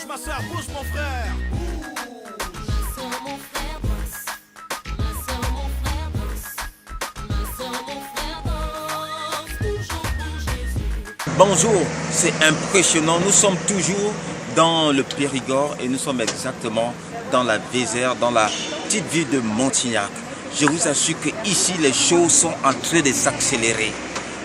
bouge ma soeur, bouge mon frère. Bonjour, c'est impressionnant. Nous sommes toujours dans le Périgord et nous sommes exactement dans la Vézère, dans la petite ville de Montignac. Je vous assure que ici les choses sont en train de s'accélérer.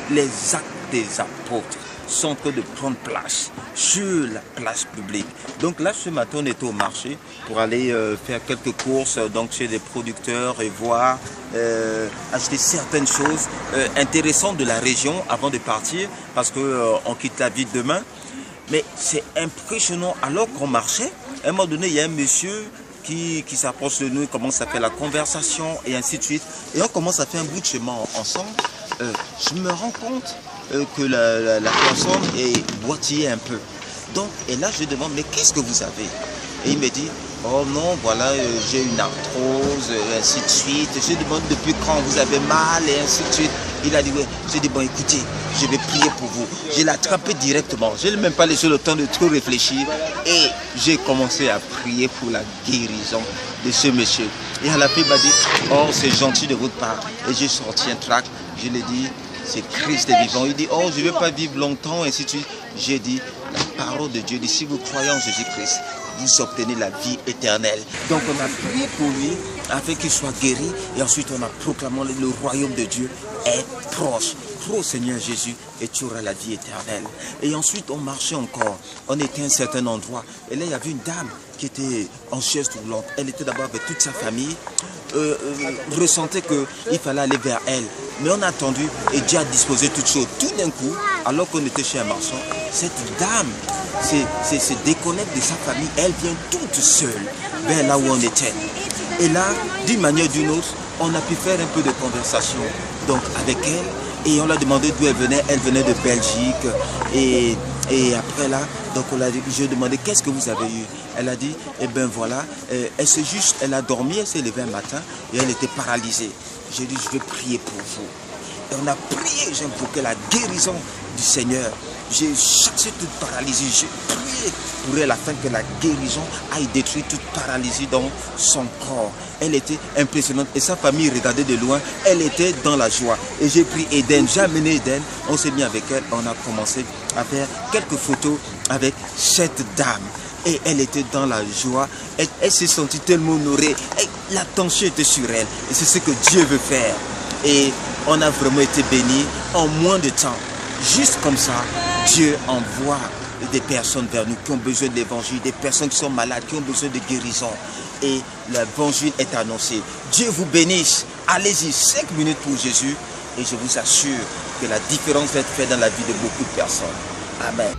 Les actes des apôtres sont en train de prendre place sur la place publique. Donc là, ce matin, on était au marché pour aller faire quelques courses donc chez des producteurs et voir, acheter certaines choses intéressantes de la région avant de partir parce qu'on quitte la ville demain. Mais c'est impressionnant. Alors qu'on marchait, à un moment donné, il y a un monsieur qui s'approche de nous, il commence à faire la conversation et ainsi de suite. Et on commence à faire un bout de chemin ensemble. Je me rends compte que la personne est boitillée un peu. Donc, et là, je demande, mais qu'est-ce que vous avez? Et il me dit, oh non, voilà, j'ai une arthrose, ainsi de suite. Je demande depuis quand vous avez mal, et ainsi de suite. Il a dit, ouais. J'ai dit, bon, écoutez, je vais prier pour vous. Je l'ai attrapé directement. Je n'ai même pas laissé le temps de trop réfléchir. Et j'ai commencé à prier pour la guérison de ce monsieur. Et à la fin, il m'a dit, oh, c'est gentil de votre part. Et j'ai sorti un tract. Je lui ai dit, c'est Christ est vivant. Il dit, oh, je ne vais pas vivre longtemps, ainsi de suite. J'ai dit, la parole de Dieu dit, si vous croyez en Jésus-Christ, vous obtenez la vie éternelle. Donc on a prié pour lui afin qu'il soit guéri et ensuite on a proclamé le royaume de Dieu est proche. Crois au Seigneur Jésus et tu auras la vie éternelle. Et ensuite on marchait encore. On était à un certain endroit et là il y avait une dame qui était en chaise roulante. Elle était d'abord avec toute sa famille. Ressentait qu'il fallait aller vers elle. Mais on a attendu et Dieu a disposé toutes choses. Tout d'un coup, alors qu'on était chez un marchand, cette dame se déconnecte de sa famille. Elle vient toute seule vers là où on était. Et là, d'une manière ou d'une autre, on a pu faire un peu de conversation donc avec elle. Et on l'a demandé d'où elle venait. Elle venait de Belgique. Et après là, donc je lui ai demandé qu'est-ce que vous avez eu. Elle a dit, eh ben voilà, elle a dormi, elle s'est levée un matin et elle était paralysée. J'ai dit, je vais prier pour vous. Et on a prié, j'ai invoqué la guérison du Seigneur. J'ai chassé toute paralysie, j'ai prié pour elle afin que la guérison aille détruire toute paralysie dans son corps. Elle était impressionnante et sa famille regardait de loin, elle était dans la joie. Et j'ai pris Eden, j'ai amené Eden, on s'est mis avec elle, on a commencé à faire quelques photos avec cette dame. Et elle était dans la joie, elle s'est sentie tellement honorée, l'attention était sur elle. Et c'est ce que Dieu veut faire. Et on a vraiment été bénis en moins de temps. Juste comme ça, Dieu envoie des personnes vers nous qui ont besoin de l'évangile, des personnes qui sont malades, qui ont besoin de guérison. Et l'évangile est annoncé. Dieu vous bénisse. Allez-y, 5 minutes pour Jésus. Et je vous assure que la différence va être faite dans la vie de beaucoup de personnes. Amen.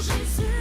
Jésus.